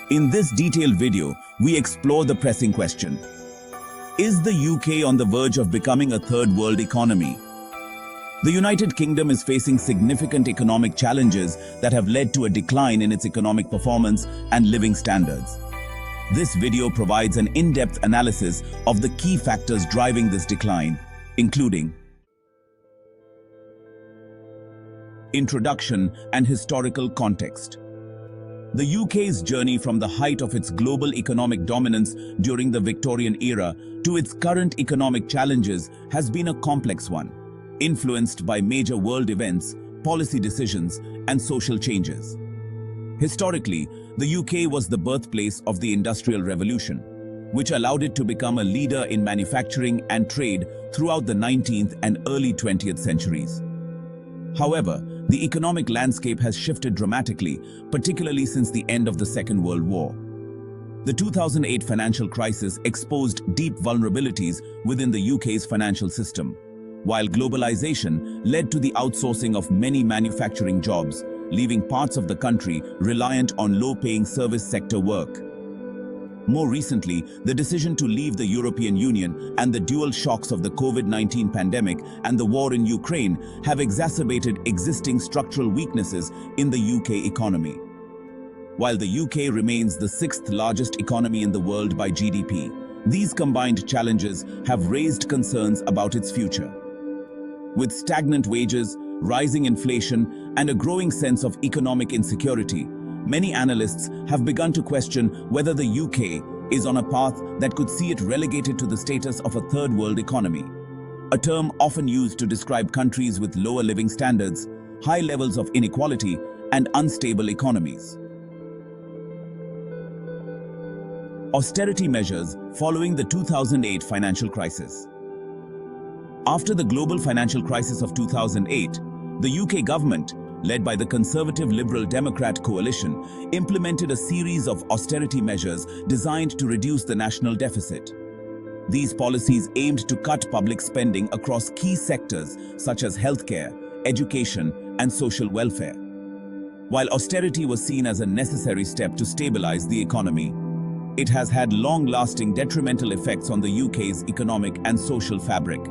In this detailed video, we explore the pressing question: is the UK on the verge of becoming a third world economy? The United Kingdom is facing significant economic challenges that have led to a decline in its economic performance and living standards. This video provides an in-depth analysis of the key factors driving this decline, including introduction and historical context. The UK's journey from the height of its global economic dominance during the Victorian era to its current economic challenges has been a complex one, influenced by major world events, policy decisions, and social changes. Historically, the UK was the birthplace of the Industrial Revolution, which allowed it to become a leader in manufacturing and trade throughout the 19th and early 20th centuries. However, the economic landscape has shifted dramatically, particularly since the end of the Second World War. The 2008 financial crisis exposed deep vulnerabilities within the UK's financial system, while globalization led to the outsourcing of many manufacturing jobs, leaving parts of the country reliant on low-paying service sector work. More recently, the decision to leave the European Union and the dual shocks of the COVID-19 pandemic and the war in Ukraine have exacerbated existing structural weaknesses in the UK economy. While the UK remains the sixth largest economy in the world by GDP, these combined challenges have raised concerns about its future. With stagnant wages, rising inflation, and a growing sense of economic insecurity, many analysts have begun to question whether the UK is on a path that could see it relegated to the status of a third world economy, a term often used to describe countries with lower living standards, high levels of inequality, and unstable economies. Austerity measures following the 2008 financial crisis. After the global financial crisis of 2008, the UK government, led by the Conservative Liberal Democrat coalition, implemented a series of austerity measures designed to reduce the national deficit. These policies aimed to cut public spending across key sectors such as healthcare, education, and social welfare. While austerity was seen as a necessary step to stabilize the economy, it has had long-lasting detrimental effects on the UK's economic and social fabric.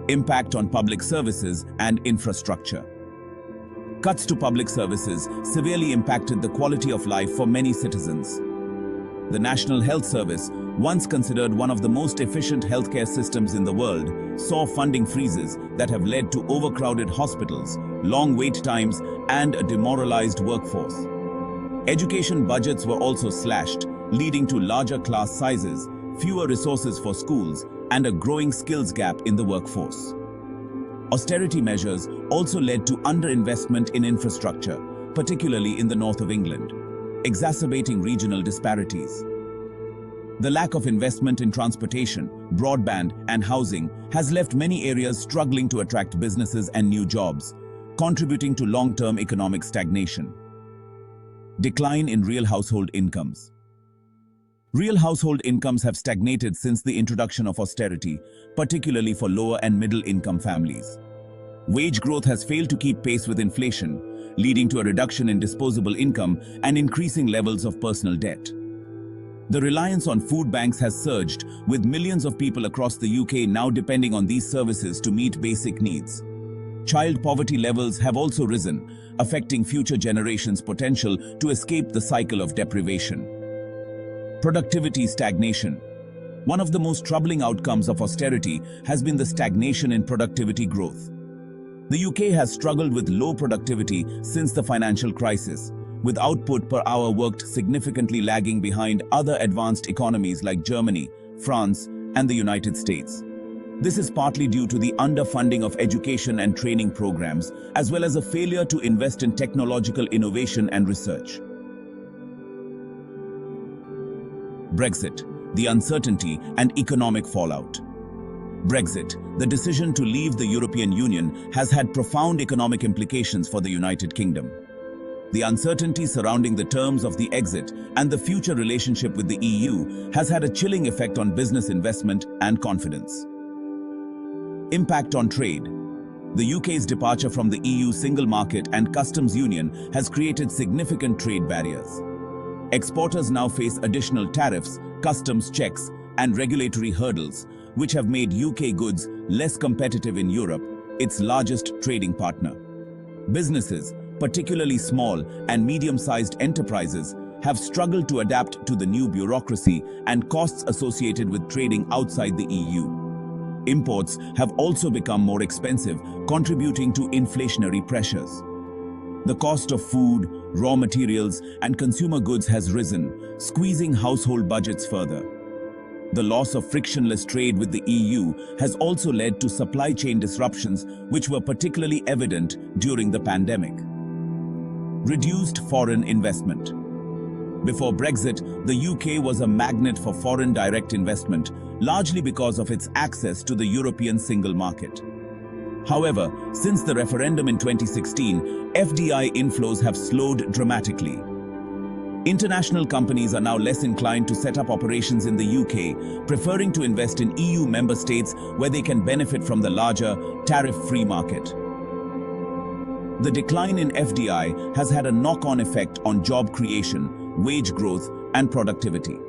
Impact on public services and infrastructure. Cuts to public services severely impacted the quality of life for many citizens. The National Health Service, once considered one of the most efficient healthcare systems in the world, saw funding freezes that have led to overcrowded hospitals, long wait times, and a demoralized workforce. Education budgets were also slashed, leading to larger class sizes, fewer resources for schools, and a growing skills gap in the workforce. Austerity measures also led to underinvestment in infrastructure, particularly in the north of England, exacerbating regional disparities. The lack of investment in transportation, broadband, and housing has left many areas struggling to attract businesses and new jobs, contributing to long-term economic stagnation. Decline in real household incomes. Real household incomes have stagnated since the introduction of austerity, particularly for lower and middle-income families. Wage growth has failed to keep pace with inflation, leading to a reduction in disposable income and increasing levels of personal debt. The reliance on food banks has surged, with millions of people across the UK now depending on these services to meet basic needs. Child poverty levels have also risen, affecting future generations' potential to escape the cycle of deprivation. Productivity stagnation. One of the most troubling outcomes of austerity has been the stagnation in productivity growth. The UK has struggled with low productivity since the financial crisis, with output per hour worked significantly lagging behind other advanced economies like Germany, France, and the United States. This is partly due to the underfunding of education and training programs, as well as a failure to invest in technological innovation and research. Brexit, the uncertainty and economic fallout. Brexit, the decision to leave the European Union, has had profound economic implications for the United Kingdom. The uncertainty surrounding the terms of the exit and the future relationship with the EU has had a chilling effect on business investment and confidence. Impact on trade. The UK's departure from the EU single market and customs union has created significant trade barriers. Exporters now face additional tariffs, customs checks, and regulatory hurdles, which have made UK goods less competitive in Europe, its largest trading partner. Businesses, particularly small and medium-sized enterprises, have struggled to adapt to the new bureaucracy and costs associated with trading outside the EU. Imports have also become more expensive, contributing to inflationary pressures. The cost of food, raw materials, and consumer goods has risen, squeezing household budgets further. The loss of frictionless trade with the EU has also led to supply chain disruptions, which were particularly evident during the pandemic. Reduced foreign investment. Before Brexit, the UK was a magnet for foreign direct investment, largely because of its access to the European single market. However, since the referendum in 2016, FDI inflows have slowed dramatically. International companies are now less inclined to set up operations in the UK, preferring to invest in EU member states where they can benefit from the larger, tariff-free market. The decline in FDI has had a knock-on effect on job creation, wage growth, and productivity.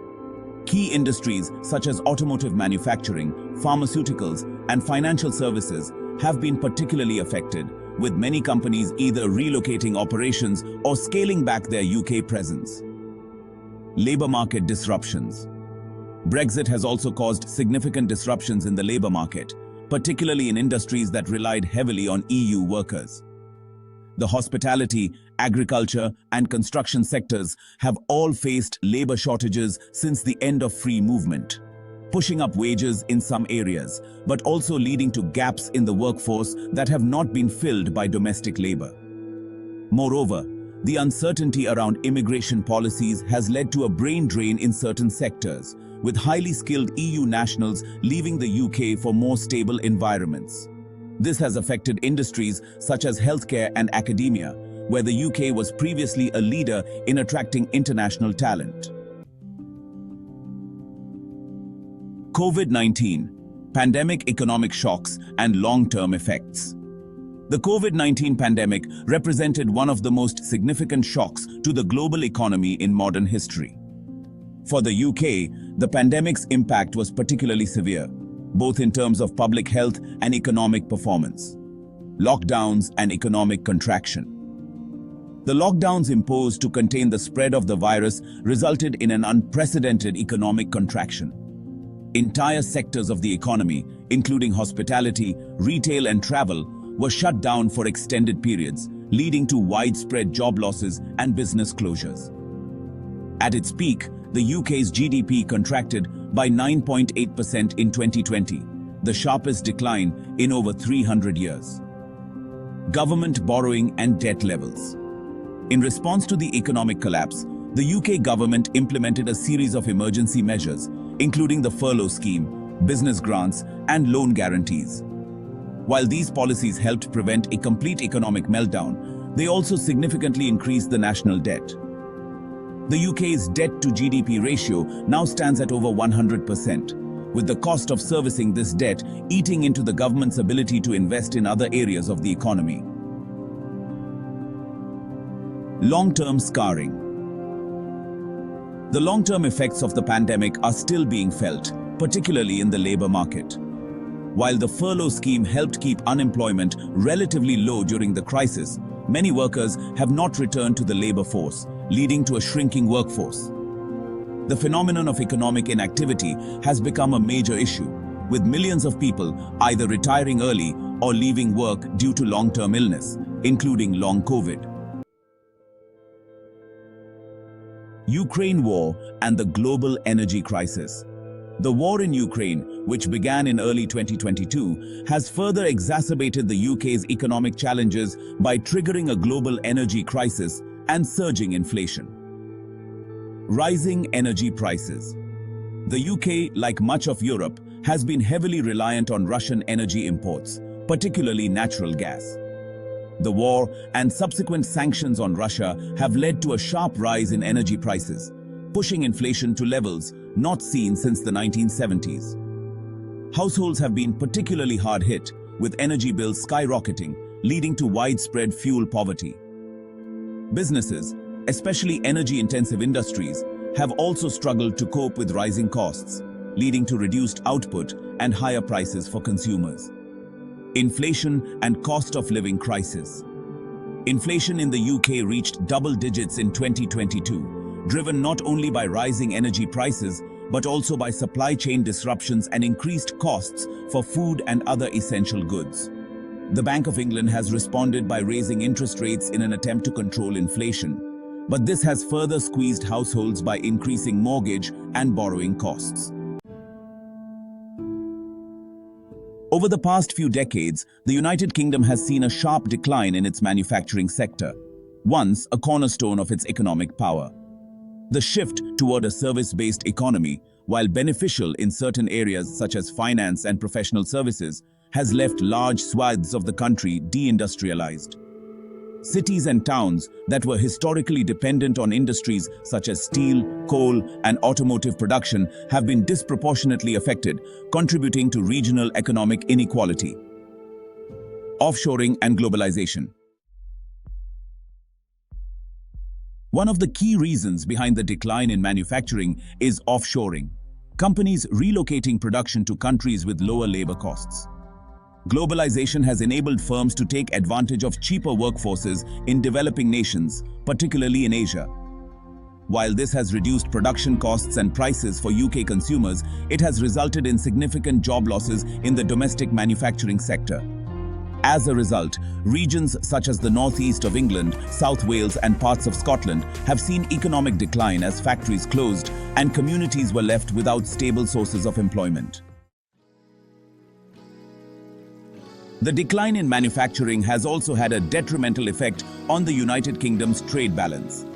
Key industries such as automotive manufacturing, pharmaceuticals, and financial services have been particularly affected, with many companies either relocating operations or scaling back their UK presence. Labor market disruptions. Brexit has also caused significant disruptions in the labor market, particularly in industries that relied heavily on EU workers. The hospitality, agriculture, and construction sectors have all faced labor shortages since the end of free movement, pushing up wages in some areas, but also leading to gaps in the workforce that have not been filled by domestic labor. Moreover, the uncertainty around immigration policies has led to a brain drain in certain sectors, with highly skilled EU nationals leaving the UK for more stable environments. This has affected industries such as healthcare and academia, where the UK was previously a leader in attracting international talent. COVID-19, pandemic economic shocks and long-term effects. The COVID-19 pandemic represented one of the most significant shocks to the global economy in modern history. For the UK, the pandemic's impact was particularly severe, both in terms of public health and economic performance. Lockdowns and economic contraction. The lockdowns imposed to contain the spread of the virus resulted in an unprecedented economic contraction. Entire sectors of the economy, including hospitality, retail, and travel, were shut down for extended periods, leading to widespread job losses and business closures. At its peak, the UK's GDP contracted by 9.8% in 2020, the sharpest decline in over 300 years. Government borrowing and debt levels. In response to the economic collapse, the UK government implemented a series of emergency measures, including the furlough scheme, business grants, and loan guarantees. While these policies helped prevent a complete economic meltdown, they also significantly increased the national debt. The UK's debt-to-GDP ratio now stands at over 100%, with the cost of servicing this debt eating into the government's ability to invest in other areas of the economy. Long-term scarring. The long-term effects of the pandemic are still being felt, particularly in the labor market. While the furlough scheme helped keep unemployment relatively low during the crisis, many workers have not returned to the labor force, leading to a shrinking workforce. The phenomenon of economic inactivity has become a major issue, with millions of people either retiring early or leaving work due to long-term illness, including long COVID. Ukraine war and the global energy crisis. The war in Ukraine, which began in early 2022, has further exacerbated the UK's economic challenges by triggering a global energy crisis and surging inflation. Rising energy prices. The UK, like much of Europe, has been heavily reliant on Russian energy imports, particularly natural gas. The war and subsequent sanctions on Russia have led to a sharp rise in energy prices, pushing inflation to levels not seen since the 1970s. Households have been particularly hard hit, with energy bills skyrocketing, leading to widespread fuel poverty. Businesses, especially energy-intensive industries, have also struggled to cope with rising costs, leading to reduced output and higher prices for consumers. Inflation and cost of living crisis. Inflation in the UK reached double digits in 2022, driven not only by rising energy prices, but also by supply chain disruptions and increased costs for food and other essential goods. The Bank of England has responded by raising interest rates in an attempt to control inflation, but this has further squeezed households by increasing mortgage and borrowing costs. Over the past few decades, the United Kingdom has seen a sharp decline in its manufacturing sector, once a cornerstone of its economic power. The shift toward a service-based economy, while beneficial in certain areas such as finance and professional services, has left large swaths of the country deindustrialized. Cities and towns that were historically dependent on industries such as steel, coal, and automotive production have been disproportionately affected, contributing to regional economic inequality. Offshoring and globalization. One of the key reasons behind the decline in manufacturing is offshoring, companies relocating production to countries with lower labor costs. Globalization has enabled firms to take advantage of cheaper workforces in developing nations, particularly in Asia. While this has reduced production costs and prices for UK consumers, it has resulted in significant job losses in the domestic manufacturing sector. As a result, regions such as the northeast of England, South Wales, and parts of Scotland have seen economic decline as factories closed and communities were left without stable sources of employment. The decline in manufacturing has also had a detrimental effect on the United Kingdom's trade balance.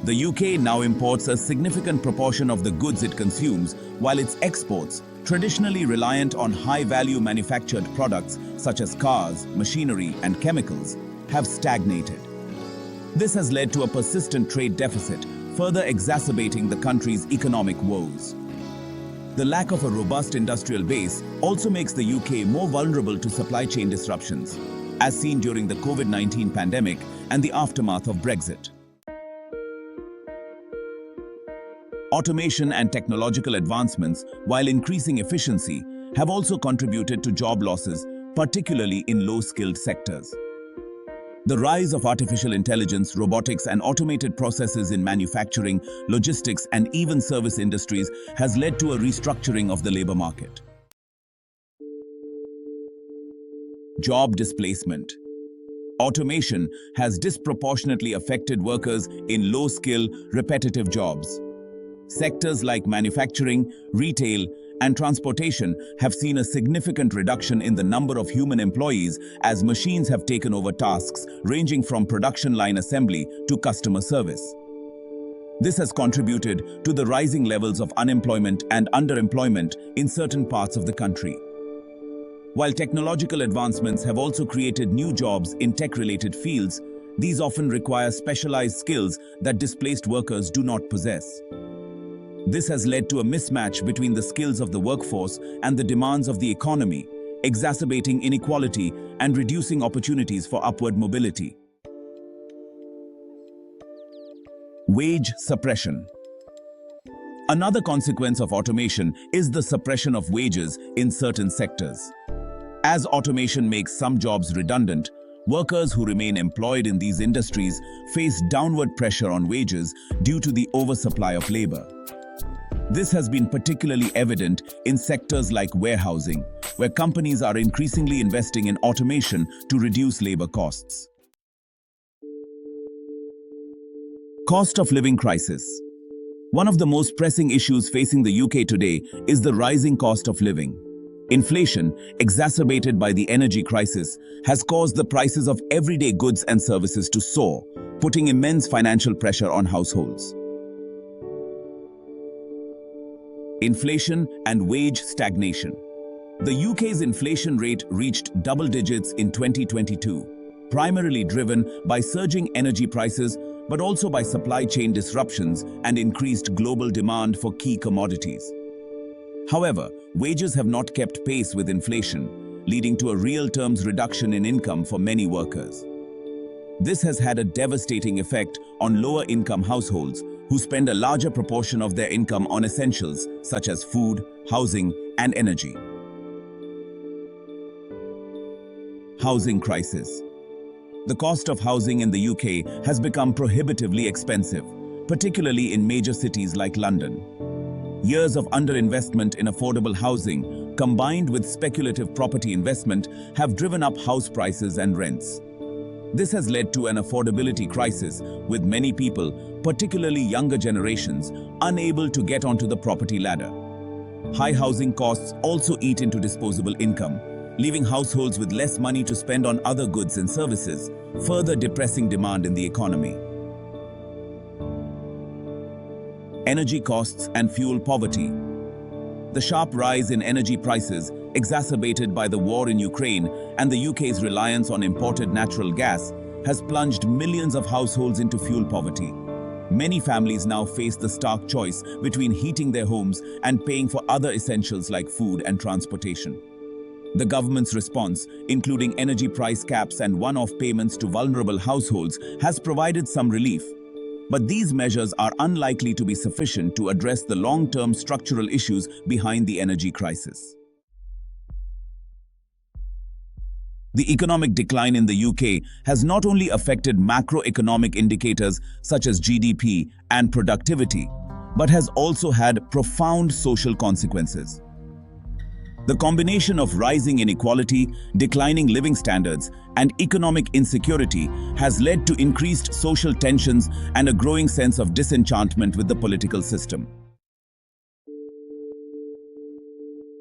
The UK now imports a significant proportion of the goods it consumes, while its exports, traditionally reliant on high-value manufactured products such as cars, machinery, and chemicals, have stagnated. This has led to a persistent trade deficit, further exacerbating the country's economic woes. The lack of a robust industrial base also makes the UK more vulnerable to supply chain disruptions, as seen during the COVID-19 pandemic and the aftermath of Brexit. Automation and technological advancements, while increasing efficiency, have also contributed to job losses, particularly in low-skilled sectors. The rise of artificial intelligence, robotics, and automated processes in manufacturing, logistics, and even service industries has led to a restructuring of the labor market. Job displacement. Automation has disproportionately affected workers in low-skill, repetitive jobs. Sectors like manufacturing, retail, and transportation have seen a significant reduction in the number of human employees as machines have taken over tasks ranging from production line assembly to customer service. This has contributed to the rising levels of unemployment and underemployment in certain parts of the country. While technological advancements have also created new jobs in tech-related fields, these often require specialized skills that displaced workers do not possess. This has led to a mismatch between the skills of the workforce and the demands of the economy, exacerbating inequality and reducing opportunities for upward mobility. Wage suppression. Another consequence of automation is the suppression of wages in certain sectors. As automation makes some jobs redundant, workers who remain employed in these industries face downward pressure on wages due to the oversupply of labor. This has been particularly evident in sectors like warehousing, where companies are increasingly investing in automation to reduce labor costs. Cost of living crisis. One of the most pressing issues facing the UK today is the rising cost of living. Inflation, exacerbated by the energy crisis, has caused the prices of everyday goods and services to soar, putting immense financial pressure on households. Inflation and wage stagnation. The UK's inflation rate reached double digits in 2022, primarily driven by surging energy prices, but also by supply chain disruptions and increased global demand for key commodities. However, wages have not kept pace with inflation, leading to a real terms reduction in income for many workers. This has had a devastating effect on lower-income households who spend a larger proportion of their income on essentials such as food, housing, and energy. Housing crisis. The cost of housing in the UK has become prohibitively expensive, particularly in major cities like London. Years of underinvestment in affordable housing, combined with speculative property investment, have driven up house prices and rents. This has led to an affordability crisis, with many people, particularly younger generations, unable to get onto the property ladder. High housing costs also eat into disposable income, leaving households with less money to spend on other goods and services, further depressing demand in the economy. Energy costs and fuel poverty. The sharp rise in energy prices, exacerbated by the war in Ukraine and the UK's reliance on imported natural gas, has plunged millions of households into fuel poverty. Many families now face the stark choice between heating their homes and paying for other essentials like food and transportation. The government's response, including energy price caps and one-off payments to vulnerable households, has provided some relief. But these measures are unlikely to be sufficient to address the long-term structural issues behind the energy crisis. The economic decline in the UK has not only affected macroeconomic indicators such as GDP and productivity, but has also had profound social consequences. The combination of rising inequality, declining living standards, and economic insecurity has led to increased social tensions and a growing sense of disenchantment with the political system.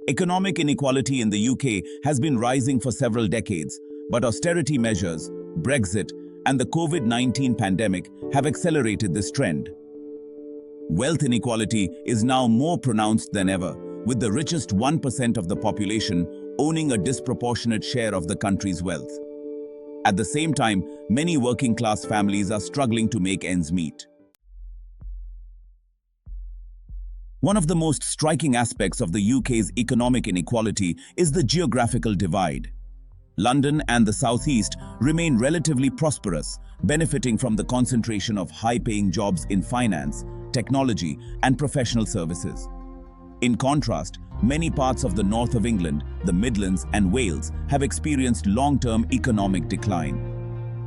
Economic inequality in the UK has been rising for several decades, but austerity measures, Brexit, and the COVID-19 pandemic have accelerated this trend. Wealth inequality is now more pronounced than ever, with the richest 1% of the population owning a disproportionate share of the country's wealth. At the same time, many working-class families are struggling to make ends meet. One of the most striking aspects of the UK's economic inequality is the geographical divide. London and the South East remain relatively prosperous, benefiting from the concentration of high-paying jobs in finance, technology, and professional services. In contrast, many parts of the north of England, the Midlands, and Wales have experienced long-term economic decline.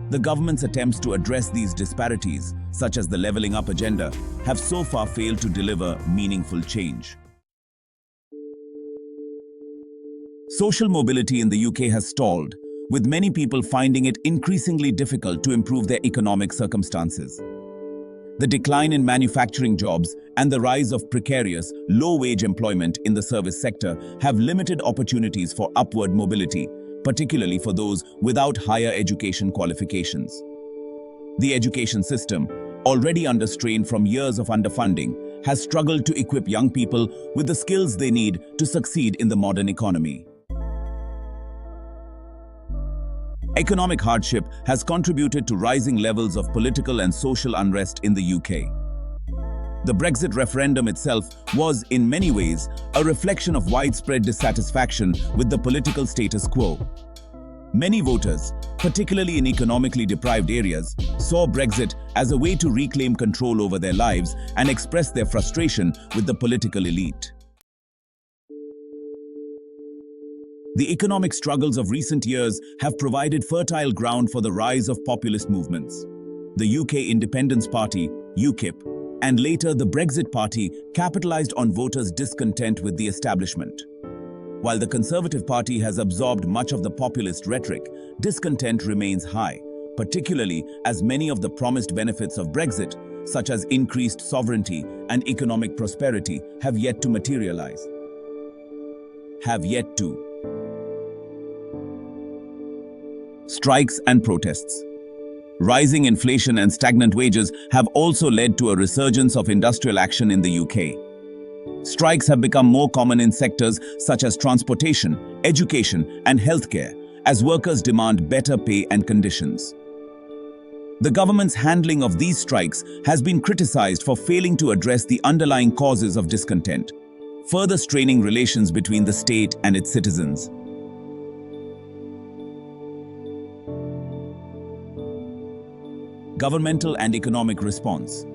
The government's attempts to address these disparities, such as the levelling up agenda, have so far failed to deliver meaningful change. Social mobility in the UK has stalled, with many people finding it increasingly difficult to improve their economic circumstances. The decline in manufacturing jobs and the rise of precarious, low-wage employment in the service sector have limited opportunities for upward mobility, particularly for those without higher education qualifications. The education system, already under strain from years of underfunding, has struggled to equip young people with the skills they need to succeed in the modern economy. Economic hardship has contributed to rising levels of political and social unrest in the UK. The Brexit referendum itself was, in many ways, a reflection of widespread dissatisfaction with the political status quo. Many voters, particularly in economically deprived areas, saw Brexit as a way to reclaim control over their lives and express their frustration with the political elite. The economic struggles of recent years have provided fertile ground for the rise of populist movements. The UK Independence Party, UKIP, and later the Brexit Party capitalized on voters' discontent with the establishment. While the Conservative Party has absorbed much of the populist rhetoric, discontent remains high, particularly as many of the promised benefits of Brexit, such as increased sovereignty and economic prosperity, have yet to materialize. Strikes and protests. Rising inflation and stagnant wages have also led to a resurgence of industrial action in the UK. Strikes have become more common in sectors such as transportation, education, and healthcare, as workers demand better pay and conditions. The government's handling of these strikes has been criticized for failing to address the underlying causes of discontent, further straining relations between the state and its citizens. Governmental and economic response.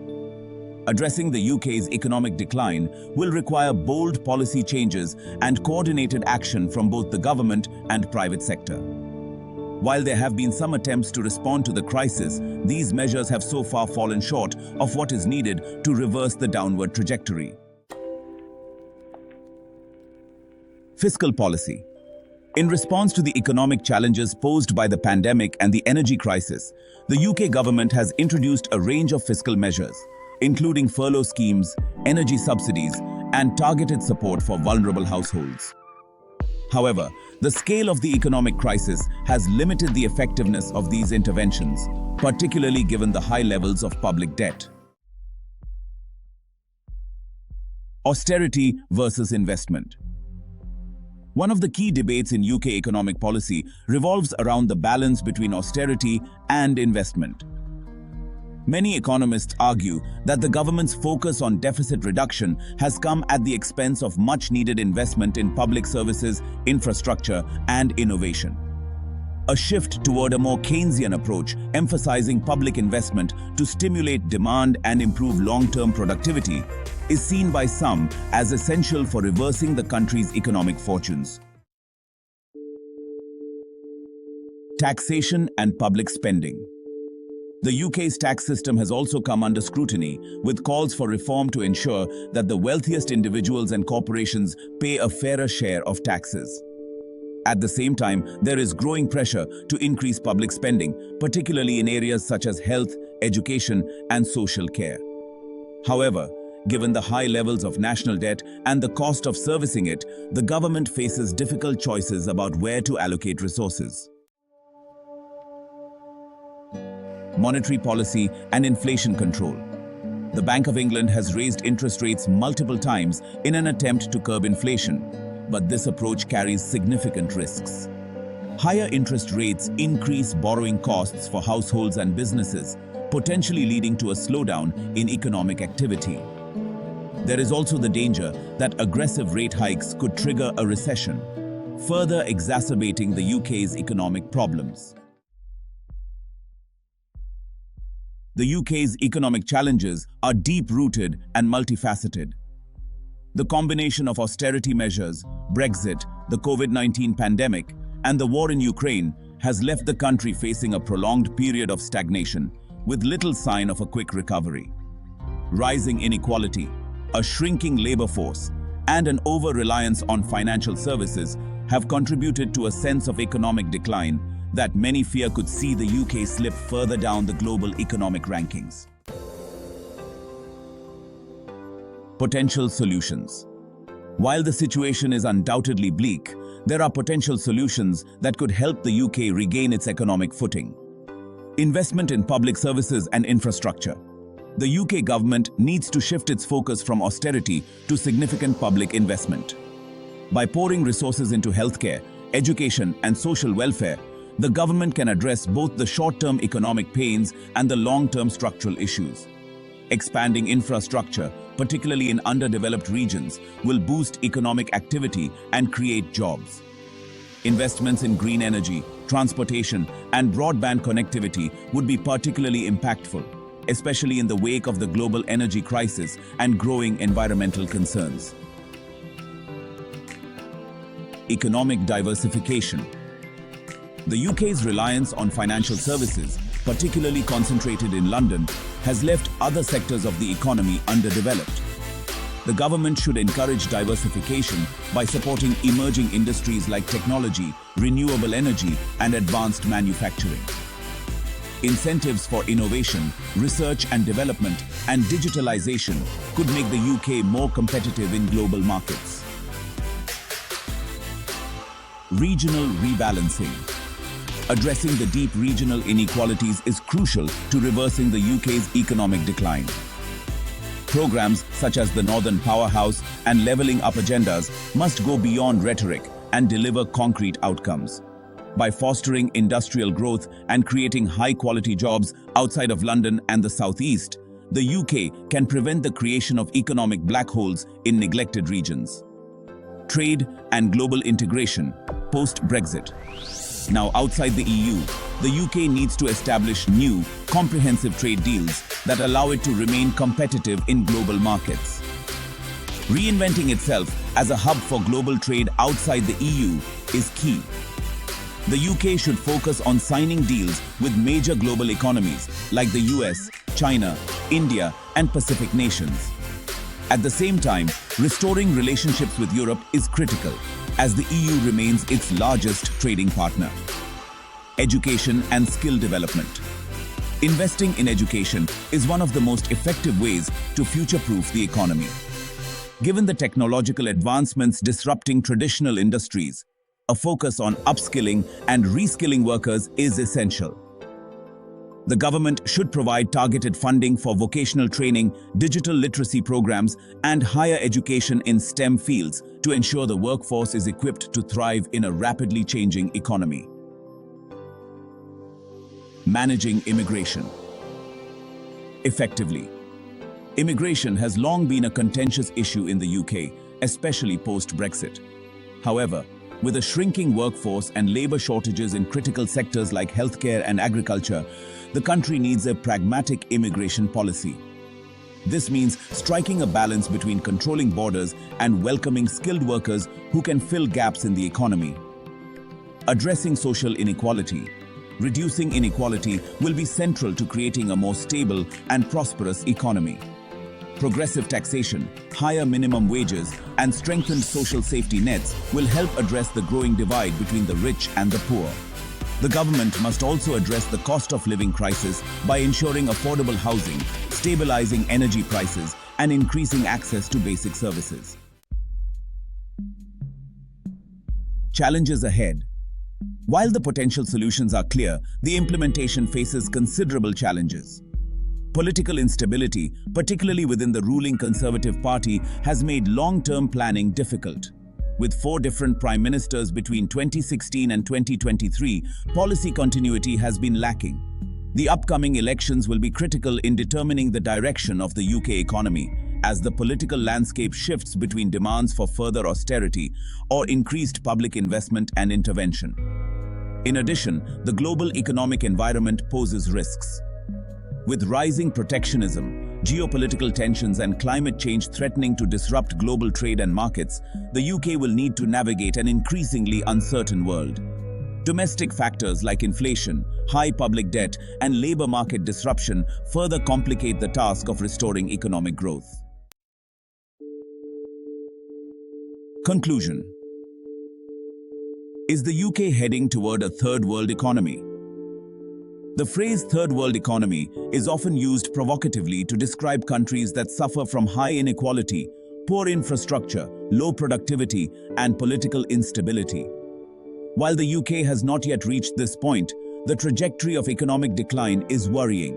Addressing the UK's economic decline will require bold policy changes and coordinated action from both the government and private sector. While there have been some attempts to respond to the crisis, these measures have so far fallen short of what is needed to reverse the downward trajectory. Fiscal policy. In response to the economic challenges posed by the pandemic and the energy crisis, the UK government has introduced a range of fiscal measures, including furlough schemes, energy subsidies, and targeted support for vulnerable households. However, the scale of the economic crisis has limited the effectiveness of these interventions, particularly given the high levels of public debt. Austerity versus investment. One of the key debates in UK economic policy revolves around the balance between austerity and investment. Many economists argue that the government's focus on deficit reduction has come at the expense of much-needed investment in public services, infrastructure, and innovation. A shift toward a more Keynesian approach, emphasizing public investment to stimulate demand and improve long-term productivity, is seen by some as essential for reversing the country's economic fortunes. Taxation and public spending. The UK's tax system has also come under scrutiny, with calls for reform to ensure that the wealthiest individuals and corporations pay a fairer share of taxes. At the same time, there is growing pressure to increase public spending, particularly in areas such as health, education, and social care. However, given the high levels of national debt and the cost of servicing it, the government faces difficult choices about where to allocate resources. Monetary policy and inflation control. The Bank of England has raised interest rates multiple times in an attempt to curb inflation, but this approach carries significant risks. Higher interest rates increase borrowing costs for households and businesses, potentially leading to a slowdown in economic activity. There is also the danger that aggressive rate hikes could trigger a recession, further exacerbating the UK's economic problems. The UK's economic challenges are deep-rooted and multifaceted. The combination of austerity measures, Brexit, the COVID-19 pandemic, and the war in Ukraine has left the country facing a prolonged period of stagnation, with little sign of a quick recovery. Rising inequality, a shrinking labor force, and an over-reliance on financial services have contributed to a sense of economic decline that many fear could see the UK slip further down the global economic rankings. Potential solutions. While the situation is undoubtedly bleak, there are potential solutions that could help the UK regain its economic footing. Investment in public services and infrastructure. The UK government needs to shift its focus from austerity to significant public investment. By pouring resources into healthcare, education, and social welfare, the government can address both the short-term economic pains and the long-term structural issues. Expanding infrastructure, particularly in underdeveloped regions, will boost economic activity and create jobs. Investments in green energy, transportation, and broadband connectivity would be particularly impactful, especially in the wake of the global energy crisis and growing environmental concerns. Economic diversification. The UK's reliance on financial services, particularly concentrated in London, has left other sectors of the economy underdeveloped. The government should encourage diversification by supporting emerging industries like technology, renewable energy, and advanced manufacturing. Incentives for innovation, research and development, and digitalization could make the UK more competitive in global markets. Regional rebalancing. Addressing the deep regional inequalities is crucial to reversing the UK's economic decline. Programs such as the Northern Powerhouse and Levelling Up agendas must go beyond rhetoric and deliver concrete outcomes. By fostering industrial growth and creating high-quality jobs outside of London and the South East, the UK can prevent the creation of economic black holes in neglected regions. Trade and global integration post-Brexit. Now, outside the EU, the UK needs to establish new, comprehensive trade deals that allow it to remain competitive in global markets. Reinventing itself as a hub for global trade outside the EU is key. The UK should focus on signing deals with major global economies like the US, China, India, and Pacific nations. At the same time, restoring relationships with Europe is critical, as the EU remains its largest trading partner. Education and skill development. Investing in education is one of the most effective ways to future-proof the economy. Given the technological advancements disrupting traditional industries, a focus on upskilling and reskilling workers is essential. The government should provide targeted funding for vocational training, digital literacy programs, and higher education in STEM fields to ensure the workforce is equipped to thrive in a rapidly changing economy. Managing immigration effectively. Immigration has long been a contentious issue in the UK, especially post-Brexit. However, with a shrinking workforce and labour shortages in critical sectors like healthcare and agriculture, the country needs a pragmatic immigration policy. This means striking a balance between controlling borders and welcoming skilled workers who can fill gaps in the economy. Addressing social inequality. Reducing inequality will be central to creating a more stable and prosperous economy. Progressive taxation, higher minimum wages, and strengthened social safety nets will help address the growing divide between the rich and the poor. The government must also address the cost of living crisis by ensuring affordable housing, stabilizing energy prices, and increasing access to basic services. Challenges ahead. While the potential solutions are clear, the implementation faces considerable challenges. Political instability, particularly within the ruling Conservative Party, has made long-term planning difficult. With 4 different prime ministers between 2016 and 2023, policy continuity has been lacking. The upcoming elections will be critical in determining the direction of the UK economy, as the political landscape shifts between demands for further austerity or increased public investment and intervention. In addition, the global economic environment poses risks. With rising protectionism, geopolitical tensions, and climate change threatening to disrupt global trade and markets, the UK will need to navigate an increasingly uncertain world. Domestic factors like inflation, high public debt, and labor market disruption further complicate the task of restoring economic growth. Conclusion. Is the UK heading toward a third world economy? The phrase third world economy is often used provocatively to describe countries that suffer from high inequality, poor infrastructure, low productivity, and political instability. While the UK has not yet reached this point, the trajectory of economic decline is worrying.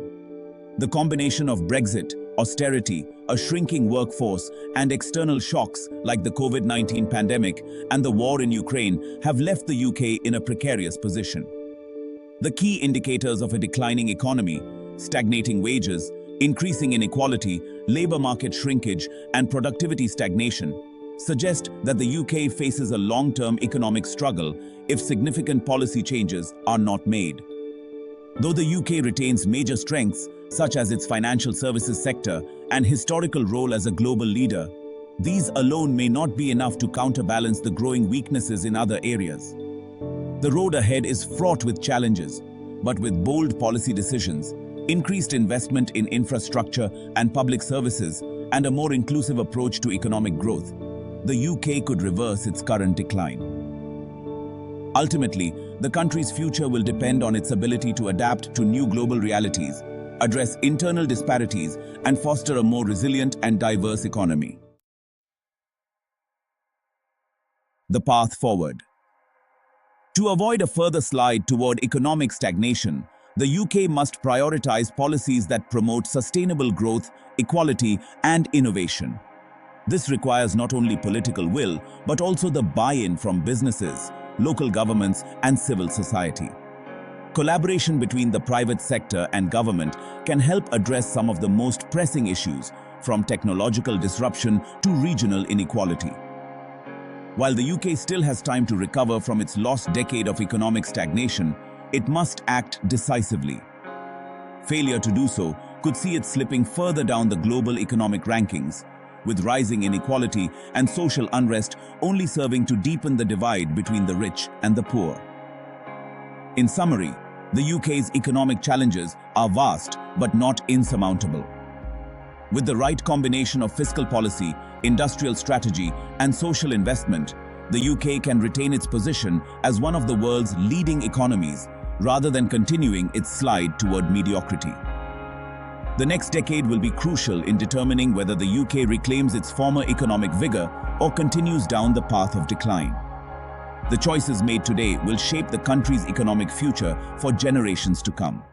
The combination of Brexit, austerity, a shrinking workforce, and external shocks like the COVID-19 pandemic and the war in Ukraine have left the UK in a precarious position. The key indicators of a declining economy, stagnating wages, increasing inequality, labor market shrinkage, and productivity stagnation, suggest that the UK faces a long-term economic struggle if significant policy changes are not made. Though the UK retains major strengths, such as its financial services sector and historical role as a global leader, these alone may not be enough to counterbalance the growing weaknesses in other areas. The road ahead is fraught with challenges, but with bold policy decisions, increased investment in infrastructure and public services, and a more inclusive approach to economic growth, the UK could reverse its current decline. Ultimately, the country's future will depend on its ability to adapt to new global realities, address internal disparities, and foster a more resilient and diverse economy. The path forward. To avoid a further slide toward economic stagnation, the UK must prioritize policies that promote sustainable growth, equality, and innovation. This requires not only political will, but also the buy-in from businesses, local governments, and civil society. Collaboration between the private sector and government can help address some of the most pressing issues, from technological disruption to regional inequality. While the UK still has time to recover from its lost decade of economic stagnation, it must act decisively. Failure to do so could see it slipping further down the global economic rankings, with rising inequality and social unrest only serving to deepen the divide between the rich and the poor. In summary, the UK's economic challenges are vast but not insurmountable. With the right combination of fiscal policy, industrial strategy, and social investment, the UK can retain its position as one of the world's leading economies, rather than continuing its slide toward mediocrity. The next decade will be crucial in determining whether the UK reclaims its former economic vigor or continues down the path of decline. The choices made today will shape the country's economic future for generations to come.